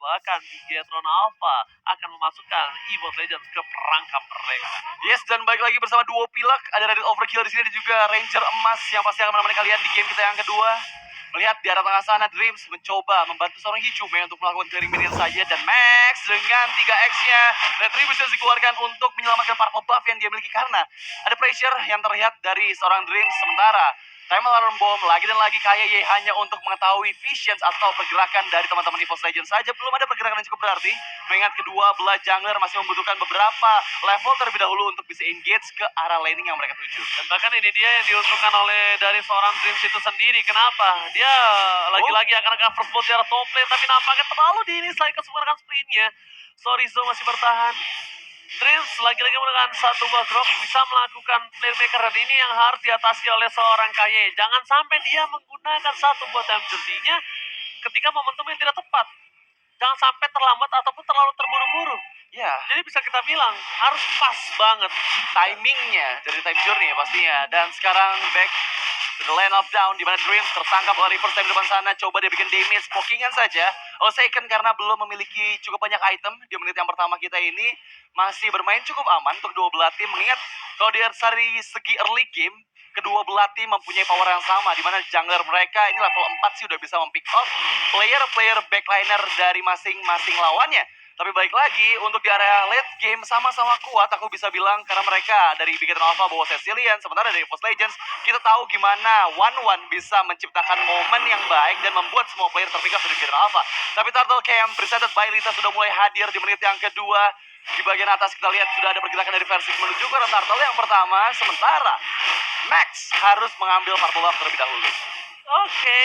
bahkan Bigetron Alpha akan memasukkan EVOS Legends ke perangkap mereka. Yes, dan balik lagi bersama duo pilak, ada Reddit Overkill di sini dan juga Ranger Emas yang pasti akan menemani kalian di game kita yang kedua. Melihat di arah tengah sana, Dreams mencoba membantu seorang Hijume untuk melakukan clearing minion saja, dan Max dengan 3x-nya Retribution dikeluarkan untuk menyelamatkan purple buff yang dia miliki karena ada pressure yang terlihat dari seorang Dreams. Sementara Time Alarm Bomb lagi dan lagi KYY hanya untuk mengetahui visions atau pergerakan dari teman-teman EVOS Legends saja. Belum ada pergerakan yang cukup berarti, mengingat kedua belah jungler masih membutuhkan beberapa level terlebih dahulu untuk bisa engage ke arah laning yang mereka tuju. Dan bahkan ini dia yang diusulkan oleh dari seorang Dreams itu sendiri. Kenapa? Dia lagi-lagi akan first blood secara top lane, tapi nampaknya terlalu dini selain kesempurnaan sprintnya. Sorizo masih bertahan. Dreams lagi-lagi menggunakan satu buah grok bisa melakukan playmaker, dan ini yang harus diatasi oleh seorang KY. Jangan sampai dia menggunakan satu buah time journey-nya ketika momentum yang tidak tepat. Jangan sampai terlambat ataupun terlalu terburu-buru. Ya, Jadi bisa kita bilang harus pas banget timingnya dari time journey pastinya. Dan sekarang back to the land of down, di mana Dreams tertangkap oleh reverse time di depan sana. Coba dia bikin damage, pokingan saja. Second karena belum memiliki cukup banyak item di menit yang pertama kita ini. Masih bermain cukup aman untuk dua belah tim. Mengingat kalau dari segi early game, kedua belah tim mempunyai power yang sama, di mana jungler mereka ini level 4 sih udah bisa mempick off player backliner dari masing-masing lawannya. Tapi balik lagi, untuk di area late game sama-sama kuat, aku bisa bilang, karena mereka dari Bigetron Alpha bawa Cecilian, sementara dari EVOS Legends, kita tahu gimana One bisa menciptakan momen yang baik dan membuat semua player terpikat dari Bigetron Alpha. Tapi Turtle Camp, presented by Lita, sudah mulai hadir di menit yang kedua. Di bagian atas kita lihat sudah ada pergerakan dari Versix menuju ke Turtle yang pertama, sementara Max harus mengambil purple buff terlebih dahulu. Oke,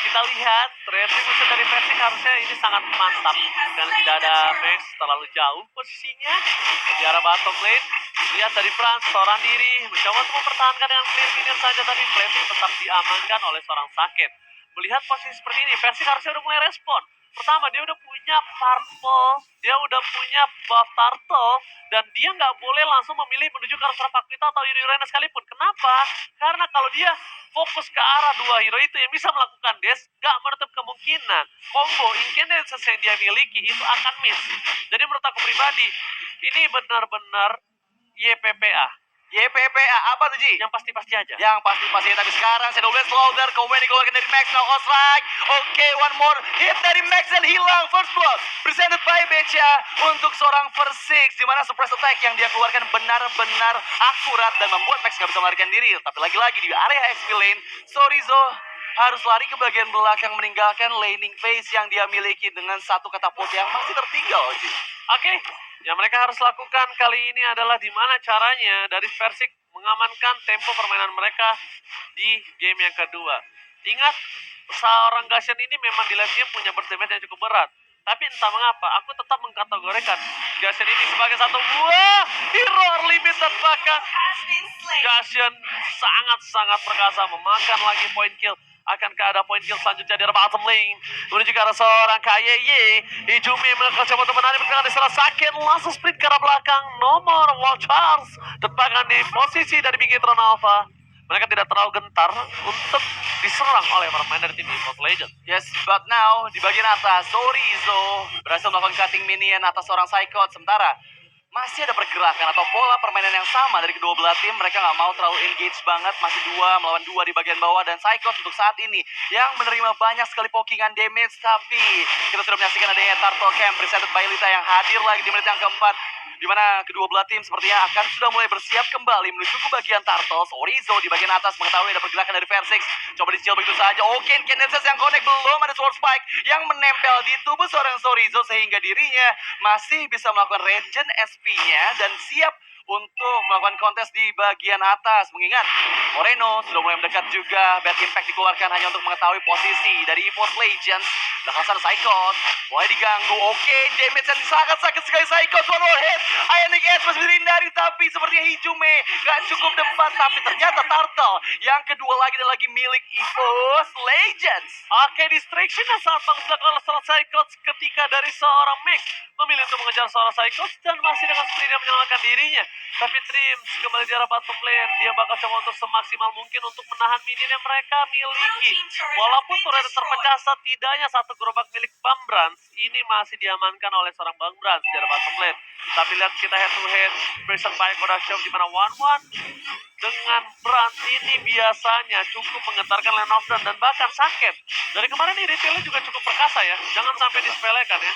kita lihat retribusi dari Versix harusnya ini sangat mantap karena tidak ada Max terlalu jauh posisinya di arah bottom lane. Lihat dari Franz seorang diri mencoba untuk mempertahankan dengan clear minion saja, tapi plating tetap diamankan oleh seorang Saken. Melihat posisi seperti ini, Versix harusnya udah mulai respon. Pertama, dia udah punya purple, dia udah punya buff turtle, dan dia nggak boleh langsung memilih menuju ke arah seorang Paquita atau Yurena sekalipun. Kenapa? Karena kalau dia fokus ke arah dua hero itu yang bisa melakukan dash, gak menutup kemungkinan combo incantations yang dia miliki itu akan miss. Jadi menurut aku pribadi, ini benar-benar YPPA. YPPA, apa tuh Ji? Yang pasti-pasti aja. Yang pasti-pasti, tapi sekarang Shadow Blade Slaughter, Kowen dikeluarkan dari Max, now strike. Oke, one more hit dari Max dan hilang first blood. Presented by Becha untuk seorang Versix, di mana surprise attack yang dia keluarkan benar-benar akurat dan membuat Max gak bisa melarikan diri. Tapi lagi-lagi di area XP lane, Sorizo harus lari ke bagian belakang meninggalkan laning phase yang dia miliki dengan satu katapult yang masih tertinggal, Ji. Oke, yang mereka harus lakukan kali ini adalah di mana caranya dari Versix mengamankan tempo permainan mereka di game yang kedua. Ingat, seorang Gashen ini memang di lane game punya burst damage yang cukup berat. Tapi entah mengapa, aku tetap mengkategorikan Gashen ini sebagai satu buah hero limited, bahkan Gashen sangat-sangat perkasa memakan lagi point kill. Akankah ada point kill selanjutnya di bottom lane menuju ke arah seorang KYY. Hijume mencoba untuk menarik pergerakan di salah Saken, langsung sprint ke arah belakang. Nomor wall charge dan bahkan di posisi dari Bigetron Alpha. Mereka tidak terlalu gentar untuk diserang oleh pemain dari tim EVOS Legends. Yes, but now di bagian atas Sorizo berhasil melakukan cutting minion atas seorang Psychot. Sementara masih ada pergerakan atau pola permainan yang sama dari kedua belah tim. Mereka nggak mau terlalu engage banget. Masih 2 melawan 2 di bagian bawah. Dan Psychot untuk saat ini yang menerima banyak sekali pokingan damage. Tapi kita sudah menyaksikan adanya Turtle Camp presented by Lita yang hadir lagi di menit yang keempat, di mana kedua belah tim sepertinya akan sudah mulai bersiap kembali menuju ke bagian Turtle. Sorizo di bagian atas mengetahui ada pergerakan dari Versix. Coba dicil begitu saja. Oke, Candences yang connect, belum ada Sword Spike yang menempel di tubuh seorang Sorizo sehingga dirinya masih bisa melakukan regen SP-nya dan siap untuk melakukan kontes di bagian atas. Mengingat Moreno sudah mulai mendekat juga. Bad Impact dikeluarkan hanya untuk mengetahui posisi dari EVOS Legends. Belakang sana Psychot mulai diganggu. Oke, damage yang sangat sakit sekali Psychot. One more hit. Ionic Edge masih bisa dihindari, tapi sepertinya Hijume gak cukup depan. Tapi ternyata Turtle yang kedua lagi dan lagi milik EVOS Legends. Oke, distraction yang sangat bagus dilakukan oleh seorang Psychot ketika dari seorang Max memilih untuk mengejar seorang Psychot dan masih dengan sprint yang menyelamatkan dirinya. Tapi Dreams kembali di arah bottom lane. Dia bakal coba untuk semakin semaksimal mungkin untuk menahan minion yang mereka miliki. Walaupun turret terpecah setidaknya satu gerobak milik Bang Brans, ini masih diamankan oleh seorang Bang Brans di arah bottom lane. Tapi lihat kita head to head versus by Koda Shop di mana 1-1 dengan Brans ini biasanya cukup menggetarkan lane of dan bahkan sakit. Dari kemarin ini retailnya juga cukup perkasa ya, jangan sampai disepelekan ya.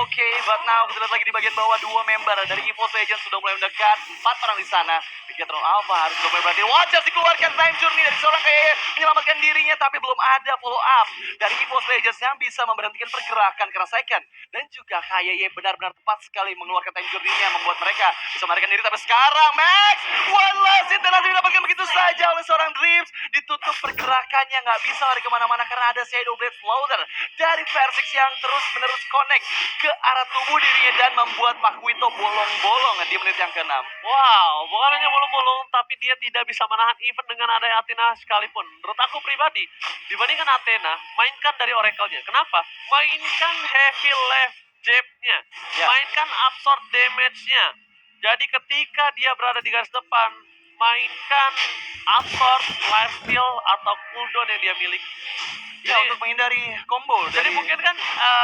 Oke, but now kita lihat lagi di bagian bawah dua member dari EVOS Legends sudah mulai mendekat. 4 orang di sana. Bigatron Alpha harus sudah mulai berhati. Wajar dikeluarkan time journey dari seorang kayak menyelamatkan dirinya, tapi belum ada follow up dari EVOS Legends yang bisa memberhentikan pergerakan karena second. Dan juga KYY benar-benar tepat sekali mengeluarkan time journey-nya, membuat mereka bisa melarikan diri. Tapi sekarang Max, one last hit dan langsung didapatkan begitu saja oleh seorang Dreams. Ditutup pergerakannya, nggak bisa lari kemana-mana karena ada Shadow Blade Floater dari Versix yang terus-menerus connect ke arah tubuh dirinya dan membuat Pakuito bolong-bolong di menit yang ke-6. Wow, bukan hanya bolong-bolong, tapi dia tidak bisa menahan even dengan adanya Athena sekalipun. Menurut aku pribadi, dibandingkan Athena, mainkan dari Oracle-nya. Kenapa? Mainkan heavy left jab-nya, Ya. mainkan absorb damage-nya. Jadi ketika dia berada di garis depan, mainkan absorb life steal atau cooldown yang dia miliki. Ya, untuk menghindari combo. Jadi mungkin kan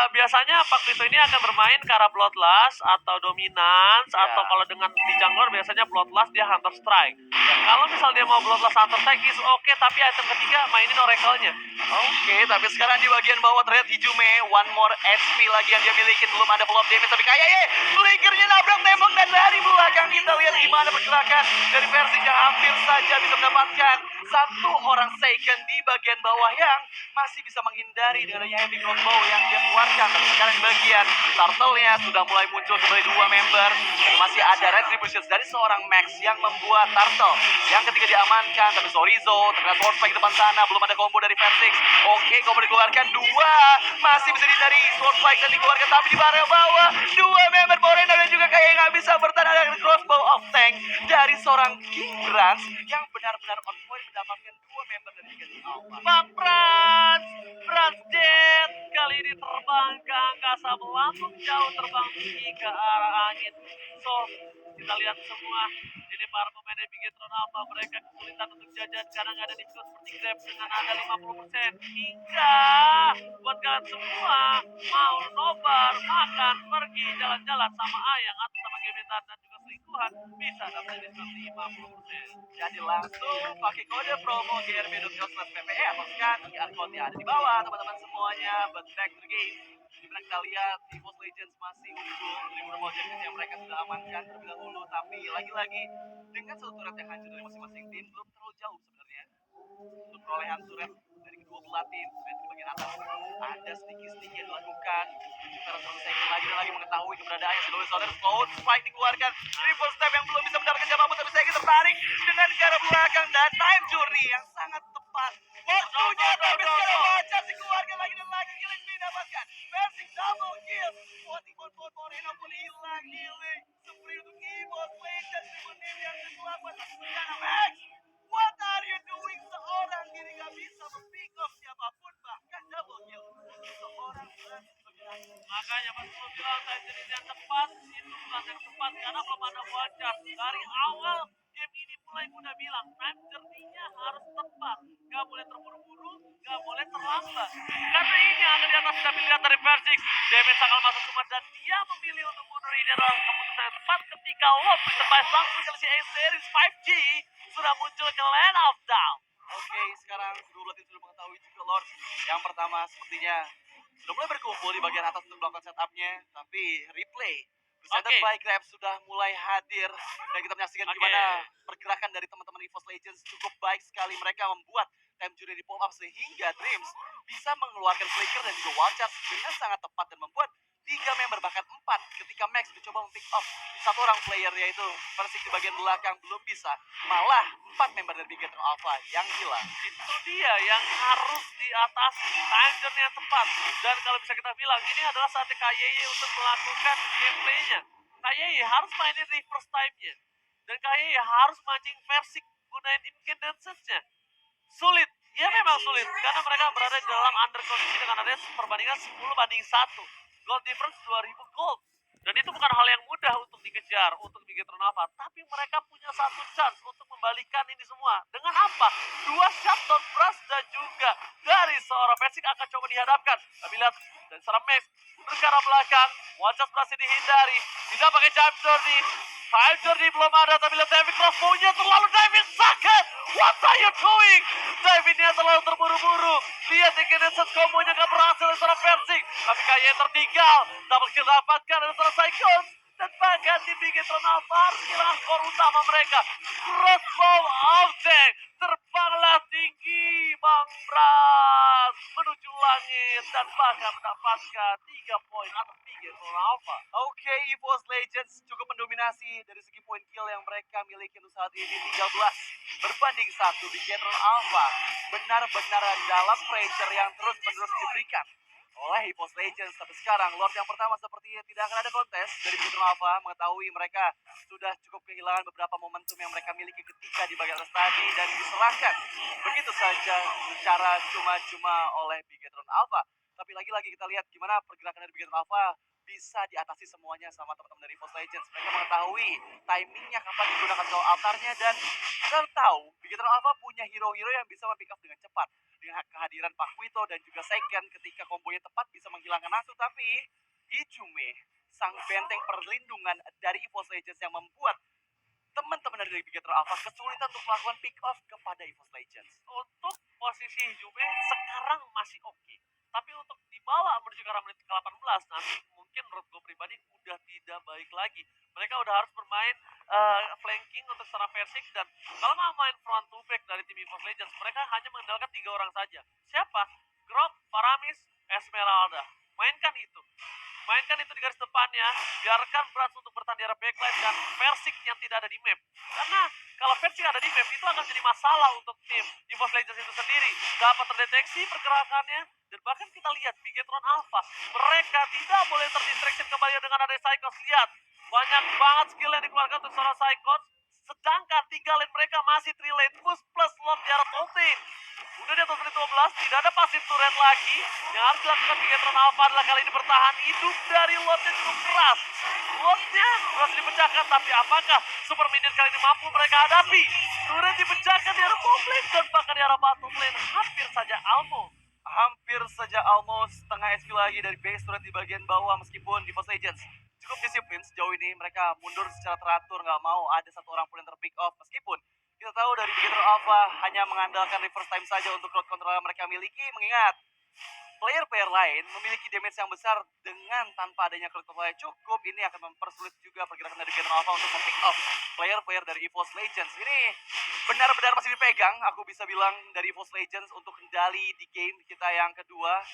biasanya Pakuito ini akan bermain ke arah Bloodlust atau Dominance, Ya. atau kalau dengan di jungler biasanya Bloodlust dia Hunter Strike. Kalau misal dia mau Bloodlust Hunter Strike is oke, tapi item ketiga mainin Oracle-nya. Oke, tapi sekarang di bagian bawah terlihat Hijume, one more HP lagi yang dia miliki, belum ada follow up damage, tapi kayaknya flickernya nabrak tembok dan dari belakang kita lihat gimana pergerakan dari Versix yang hampir saja bisa mendapatkan satu orang second di bagian bawah yang masih bisa menghindari dengan adanya heavy crossbow yang dia keluarkan. Tapi sekarang di bagian turtle-nya sudah mulai muncul kembali dua member dan masih ada retributions dari seorang Max yang membuat turtle yang ketiga diamankan, tapi Sorizo terkena sword spike depan sana, belum ada combo dari Versix. Oke, combo dikeluarkan, dua masih bisa dihindari sword spike dan dikeluarkan, tapi di area bawah dua member Borena dan juga kayak nggak bisa bertahan dengan crossbow of tank dari seorang King Brans yang benar-benar on point mendapatkan dua member dari Bigatron Alpha. Bang Brans Jet kali ini terbang ke angkasa, melambung jauh, terbang tinggi ke arah angin. So, kita lihat semua ini para pemain dari Bigatron Alpha, mereka kesulitan untuk jajan karena nggak ada diskon seperti Grab dengan ada 50%. Hingga buat kalian semua mau nobar, makan, pergi, jalan-jalan sama ayang atau sama gebetan dan juga selingkuhan, bisa dapat diskon 50%. Jadi langsung pakai kode promo grb.co/ppe atau scan QR code yang ada di bawah, teman-teman semuanya. But back to the game, dimana kita lihat EVOS Legends masih unggul dari beberapa objektif yang mereka sudah amankan terlebih dahulu, tapi lagi-lagi dengan satu turret yang hancur dari masing-masing tim belum terlalu jauh sebenarnya untuk perolehan turret dari kedua belah tim. Dan di bagian atas ada sedikit-sedikit yang dilakukan. Karena satu second lagi dan lagi mengetahui keberadaannya si Louis Soler. Cloud Spike dikeluarkan, triple step yang belum bisa mendapatkan siapapun, tapi saya tertarik dengan ke arah belakang dan time journey yang sangat tepat. Waktunya tapi sekarang baca dikeluarkan lagi dan lagi, killing didapatkan. Versix double kill. Morena pun hilang, healing spree untuk EVOS Legends di menit yang ke-8. Sekarang Max, what are you doing? Seorang diri gak bisa mempick off siapapun, bahkan double kill untuk seorang Brans. Makanya pas gue bilang time journey yang tepat, itu bukan yang tepat karena belum ada wajar. Dari awal game ini mulai gue udah bilang time journey-nya harus tepat, gak boleh terburu-buru, gak boleh terlambat. Karena ini yang ada di atas sudah pilihan dari Versix, damage akan masuk semua dan dia memilih untuk mundur. Ini adalah keputusan yang tepat ketika Lord bersepakat langsung ke si A-Series 5G sudah muncul ke Land of Down. Oke, sekarang kedua tim sudah mengetahui juga Lord. Yang pertama sepertinya sudah mulai berkumpul di bagian atas untuk melakukan setupnya, tapi replay presented Oke. by Grab sudah mulai hadir dan kita menyaksikan Oke. gimana pergerakan dari teman-teman EVOS Legends cukup baik sekali. Mereka membuat time journey di pop up sehingga Dreams bisa mengeluarkan flicker dan juga wild charge dengan sangat tepat dan membuat 3 member bahkan 4 ketika Max mencoba mempick off satu orang player yaitu Versix di bagian belakang belum bisa, malah 4 member dari Bigatron Alpha yang hilang. Itu dia yang harus diatasi, time journey yang tepat. Dan kalau bisa kita bilang, ini adalah saatnya KYY untuk melakukan gameplaynya. KYY harus mainin reverse time-nya. Dan KYY harus mancing Versix gunain incandescence-nya. Sulit, ya memang sulit. Karena mereka berada dalam under kondisi dengan adanya perbandingan 10-1. Gold difference 2000 gold. Dan itu bukan hal yang mudah untuk dikejar untuk Bigetron Alpha, tapi mereka punya satu chance untuk membalikan ini semua. Dengan apa? Dua shutdown Brass dan juga dari seorang Persik akan coba dihadapkan. Tapi lihat dan seorang Max mundur ke arah belakang. Wajah berhasil dihindari. Tidak pakai Time Journey. Time Journey belum ada, tapi lihat David Crossbow-nya terlalu David sakit. What are you doing? Davidnya terlalu terburu-buru. Lihat Ignition set combo-nya gak berhasil dari seorang Persik. Tapi kayaknya tertinggal. Double kill dapatkan dari seorang Cyclones. Dan bahkan di Bigetron Alpha harus kehilangan skor utama mereka. Crossbow object. Terbanglah tinggi Bang Bras menuju langit dan bahkan mendapatkan 3 poin atas Bigetron Alpha. Oke, EVOS Legends cukup mendominasi dari segi poin kill yang mereka miliki untuk saat ini 13 berbanding 1. Bigetron Alpha benar-benar dalam pressure yang terus-menerus diberikan oleh EVOS Legends. Tapi sekarang Lord yang pertama sepertinya tidak akan ada kontes dari Bigetron Alpha, mengetahui mereka sudah cukup kehilangan beberapa momentum yang mereka miliki ketika di bagian atas tadi dan diserahkan begitu saja secara cuma-cuma oleh Bigetron Alpha. Tapi lagi-lagi kita lihat gimana pergerakan dari Bigetron Alpha bisa diatasi semuanya sama teman-teman dari EVOS Legends. Mereka mengetahui timingnya kapan digunakan soal altarnya, dan kita tahu Bigetron Alpha punya hero-hero yang bisa pick up dengan cepat. Dengan kehadiran Pak Wito dan juga Seiken ketika kombonya tepat bisa menghilangkan Nasu. Tapi Ijume, sang benteng perlindungan dari EVOS Legends, yang membuat teman-teman dari Bigetron Alpha kesulitan untuk melakukan pick off kepada EVOS Legends. Untuk posisi Juve sekarang masih oke. Tapi untuk dibawa menuju ke arah menit ke-18 nanti mungkin menurut gue pribadi udah tidak baik lagi. Mereka udah harus bermain flanking untuk seorang Persik, dan kalau mau main front to back dari tim EVOS Legends mereka hanya mengandalkan 3 orang saja. Siapa? Grok, Paramis, Esmeralda. Mainkan itu di garis depannya, biarkan Brats untuk bertahan di arah backline dan Persik yang tidak ada di map. Karena kalau Persik ada di map itu akan jadi masalah untuk tim EVOS Legends itu sendiri. Dapat terdeteksi pergerakannya, dan bahkan kita lihat Bigetron Alpha, mereka tidak boleh terdistraction kembali dengan ada Psychos. Lihat, banyak banget skill yang dikeluarkan untuk seorang Psychos, sedangkan 3 lane mereka masih 3 lane push plus Lord di arah top lane. Udah di atas menit 12, tidak ada pasif turret lagi. Yang harus dilakukan Bigetron Alpha adalah kali ini bertahan hidup dari Lordnya cukup keras. Lordnya berhasil dipecahkan, tapi apakah super minion kali ini mampu mereka hadapi? Turret dipecahkan di arah top lane dan bahkan di arah bottom lane. Hampir saja Almo setengah SP lagi dari base turret di bagian bawah. Meskipun di EVOS Legends cukup disiplin sejauh ini, mereka mundur secara teratur, nggak mau ada satu orang pun yang terpick off. Meskipun kita tahu dari Bigetron Alpha hanya mengandalkan reverse time saja untuk crowd control yang mereka miliki, mengingat player-player lain memiliki damage yang besar dengan tanpa adanya crowd control yang cukup. Ini akan mempersulit juga pergerakan dari Bigetron Alpha untuk mempick off player-player dari EVOS Legends. Ini benar-benar masih dipegang, aku bisa bilang, dari EVOS Legends untuk kendali di game kita yang kedua.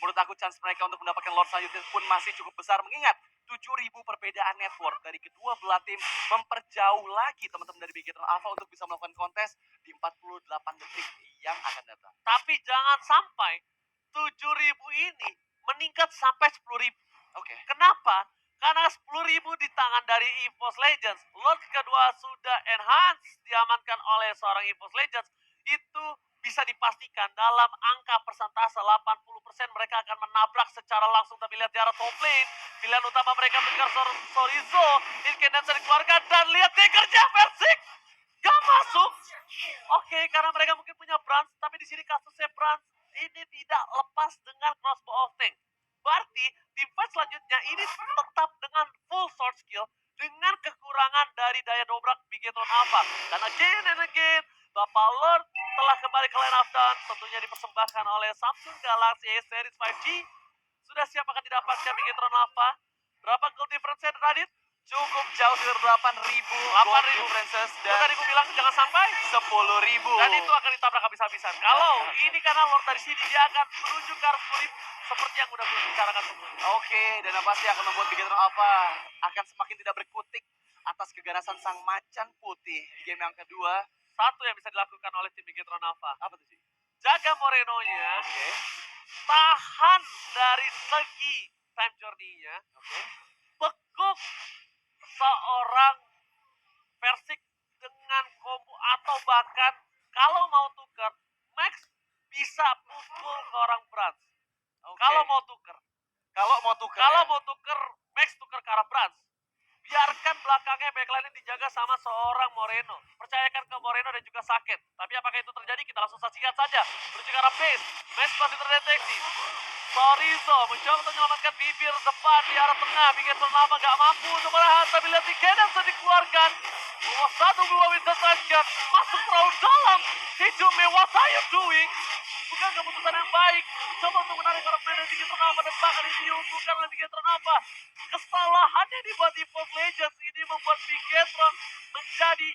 Menurut aku chance mereka untuk mendapatkan Lord selanjutnya pun masih cukup besar, mengingat 7.000 perbedaan network dari kedua belah tim memperjauh lagi teman-teman dari Bigetron Alpha untuk bisa melakukan kontes di 48 detik yang akan datang. Tapi jangan sampai 7.000 ini meningkat sampai 10.000. Oke. Kenapa? Karena 10.000 di tangan dari EVOS Legends. Lord kedua sudah enhance, diamankan oleh seorang EVOS Legends. Itu bisa dipastikan dalam angka persentase 80% mereka akan menabrak secara langsung. Tapi lihat di arah top lane, pilihan utama mereka mengejar Sorizo. Incandescent dikeluarkan, dan lihat Daggernya Persik gak masuk. Oke, karena mereka mungkin punya Brans, tapi di sini kasusnya Brans ini tidak lepas dengan crossbow of tank. Berarti tim fight selanjutnya ini tetap dengan full sword skill dengan kekurangan dari daya dobrak Bigetron Alpha. Dan again and again, Bapak Lord telah kembali ke line of down, tentunya dipersembahkan oleh Samsung Galaxy A Series 5G. Sudah siap akan didapatkan Bigetron Alpha. Berapa gold difference Radit? Cukup jauh dari 8.000 gold differences, dan tadi gue bilang jangan sampai 10.000. dan itu akan ditabrak habis-habisan. Kalau ini karena Lord dari sini dia akan menuju ke arah 10.000 seperti yang udah dibicarakan sebelumnya. Oke, dan yang pasti akan membuat Bigetron Alpha akan semakin tidak berkutik atas keganasan sang macan putih di game yang kedua. Satu yang bisa dilakukan oleh tim Bigetron Alpha, Apa tuh sih? jaga Moreno-nya, Oke. tahan dari segi time journey-nya, Oke. bekuk seorang Persik dengan combo, atau bahkan kalau mau tuker Max bisa pukul ke orang Brans. Oke. Kalau mau tuker Kalau mau tuker, ya? Max tuker ke arah Brans. dijaga sama seorang Moreno. Percayakan ke Moreno dan juga Saket. Tapi apakah itu terjadi? Kita langsung saksikan saja. Menuju ke arah Mace. Mace masih terdeteksi. Torizo mencoba untuk menyelamatkan bibir depan di arah tengah. Bigetron lama gak mampu untuk menahan. Tapi lihat di Cadence dikeluarkan. Satu dua Winter Tiger masuk terlalu dalam. Hijume, what are you doing? Bukan keputusan yang baik. Coba untuk menarik para pemain dari Bigetron Alpha dan bahkan ini diuntungkan oleh Bigetron Alpha. Kesalahannya dibuat EVOS Legends ini membuat Bigetron menjadi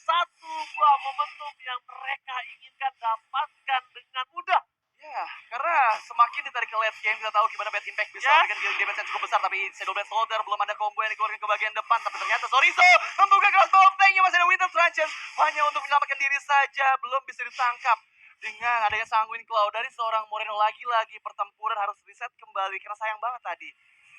satu buah momentum yang mereka inginkan dapatkan dengan mudah. Ya, karena semakin ditarik ke late game, kita tahu gimana Bad Impact bisa Yes. memberikan dealing damage yang cukup besar. Tapi Shadow Blade Soldier belum ada combo yang dikeluarkan ke bagian depan. Tapi ternyata Sorizo membuka crossbow tanknya, masih ada Winter Truncheon. Hanya untuk menyelamatkan diri saja, belum bisa ditangkap. Dengan adanya Sanguine Claw dari seorang Moreno, lagi-lagi pertempuran harus reset kembali. Karena sayang banget tadi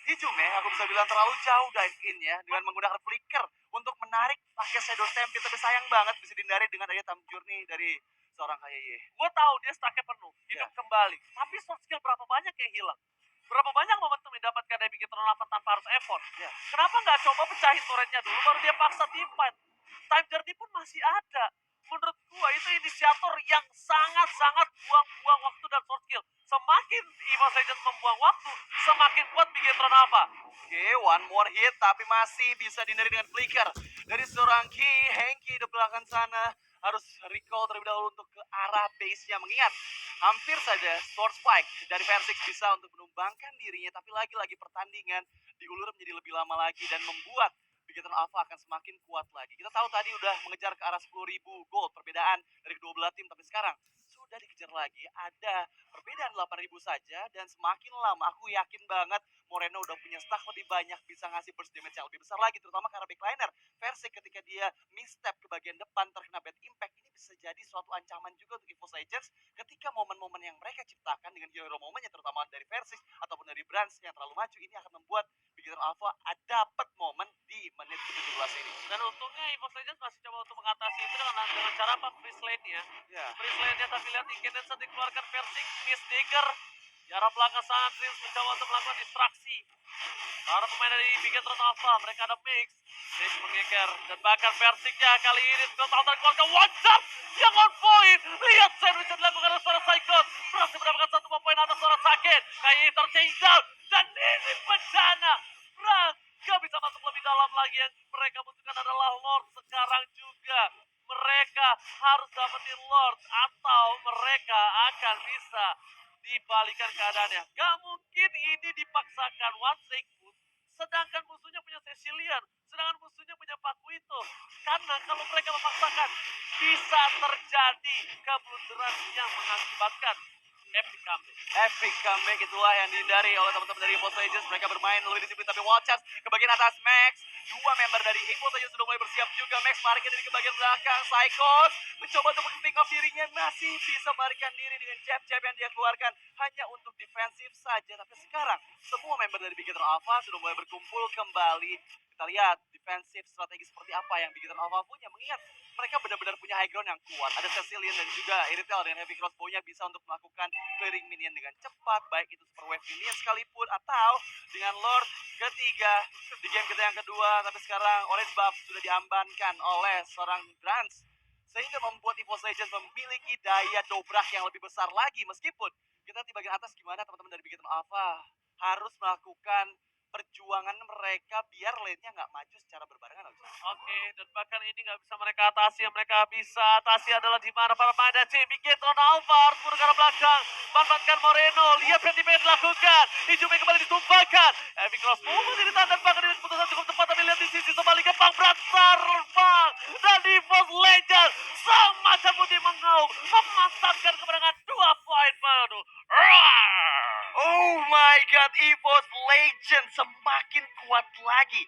Hijume, aku bisa bilang terlalu jauh dive in-nya dengan menggunakan flicker untuk menarik pakai Shadow Stampede. Tapi sayang banget bisa dihindari dengan adanya Time Journey dari seorang Kayaye. Gue tahu dia stacknya penuh, hidup Ya. kembali. Tapi soft skill berapa banyak yang hilang? Berapa banyak momentum yang didapatkan dari Bigetron Alpha tanpa harus effort? Ya. Kenapa nggak coba pecahin turretnya dulu, baru dia paksa team fight? Time Journey pun masih ada. Menurut gua itu inisiator yang sangat-sangat buang-buang waktu dan soft skill. Semakin EVOS Legends membuang waktu, semakin kuat Bigetron Alpha. Oke, one more hit tapi masih bisa dihindari dengan flicker dari seorang Ki. Henki di belakang sana harus recall terlebih dahulu untuk ke arah base-nya, mengingat hampir saja Sword Spike dari Versix bisa untuk menumbangkan dirinya, tapi lagi-lagi pertandingan diulur menjadi lebih lama lagi dan membuat Bigetron Alpha akan semakin kuat lagi. Kita tahu tadi udah mengejar ke arah 10.000 gold perbedaan dari kedua belah tim, tapi sekarang sudah dikejar lagi. Ada perbedaan 8.000 saja, dan semakin lama aku yakin banget Moreno udah punya stack lebih banyak, bisa ngasih burst damage yang lebih besar lagi, terutama karena backliner Versix ketika dia misstep ke bagian depan terkena bad impact. Ini bisa jadi suatu ancaman juga untuk EVOS Legends ketika momen-momen yang mereka ciptakan dengan hero momennya, terutama dari Versix ataupun dari Brands yang terlalu maju, ini akan membuat Bigetron Alpha dapat momen di menit ke-17 ini. Dan untungnya EVOS Legends masih coba untuk mengatasi itu dengan cara apa? Freeze lane-nya. Ya. Freeze lane-nya tapi lihat Ikenes dikeluarkan Versix, Miss Dagger. Di arah belakang sana Prince mencoba untuk melakukan distraksi. Para pemain dari Bigetron Alpha, mereka ada mix. Mix mengeker dan bahkan Versixnya kali ini sudah tahu terkeluarkan one shot yang on point. Lihat sandwich yang dilakukan oleh seorang Psychot. Berhasil mendapatkan 1 poin atas seorang Sakit. Kayak terchase down. Dan ini bencana. Gak bisa masuk lebih dalam lagi. Yang mereka butuhkan adalah Lord sekarang juga. Mereka harus dapetin Lord atau mereka akan bisa dibalikan keadaannya. Gak mungkin ini dipaksakan one take pun. Sedangkan musuhnya punya Cecilian. Sedangkan musuhnya punya Pakuito. Karena kalau mereka memaksakan, bisa terjadi keblunderan yang mengakibatkan epic comeback. Epic comeback itulah yang dihindari oleh teman-teman dari EVOS Legends. Mereka bermain lebih disiplin, tapi Watchers ke bagian atas. Max, dua member dari EVOS Legends sudah mulai bersiap juga. Max melarikan diri ke bagian belakang. Psychos mencoba untuk pick off dirinya, masih bisa melarikan diri dengan jab-jab yang dia keluarkan hanya untuk defensif saja. Tapi sekarang semua member dari Bigetron Alpha sudah mulai berkumpul kembali. Kita lihat defensif strategi seperti apa yang Bigetron Alpha punya, mengingat mereka benar-benar punya high ground yang kuat. Ada Cecilian dan juga Iritel dengan heavy crossbow-nya bisa untuk melakukan clearing minion dengan cepat, baik itu super wave minion sekalipun atau dengan Lord ketiga di game kita yang kedua. Tapi sekarang orange buff sudah diambankan oleh seorang Grants, sehingga membuat EVOS Legends memiliki daya dobrak yang lebih besar lagi. Meskipun kita di bagian atas gimana teman-teman dari Bigetron Alpha harus melakukan perjuangan mereka biar lane-nya nggak maju secara berbarengan. Oke, dan bahkan ini nggak bisa mereka atasi. Yang mereka bisa atasi adalah di mana para pemain dari Bigetron Alpha harus mundur ke belakang. Manfaatkan Moreno, lihat yang dilakukan. Hijume kembali ditumpahkan. Heavy crossbow masih ditahan dan bahkan ini keputusan cukup tepat. Tapi lihat di sisi sebaliknya Bang Brad terbang. Dan EVOS Legends sang macan putih mengaum memasangkan kemenangan 2 poin baru. Oh my god, EVOS Legends semakin kuat lagi.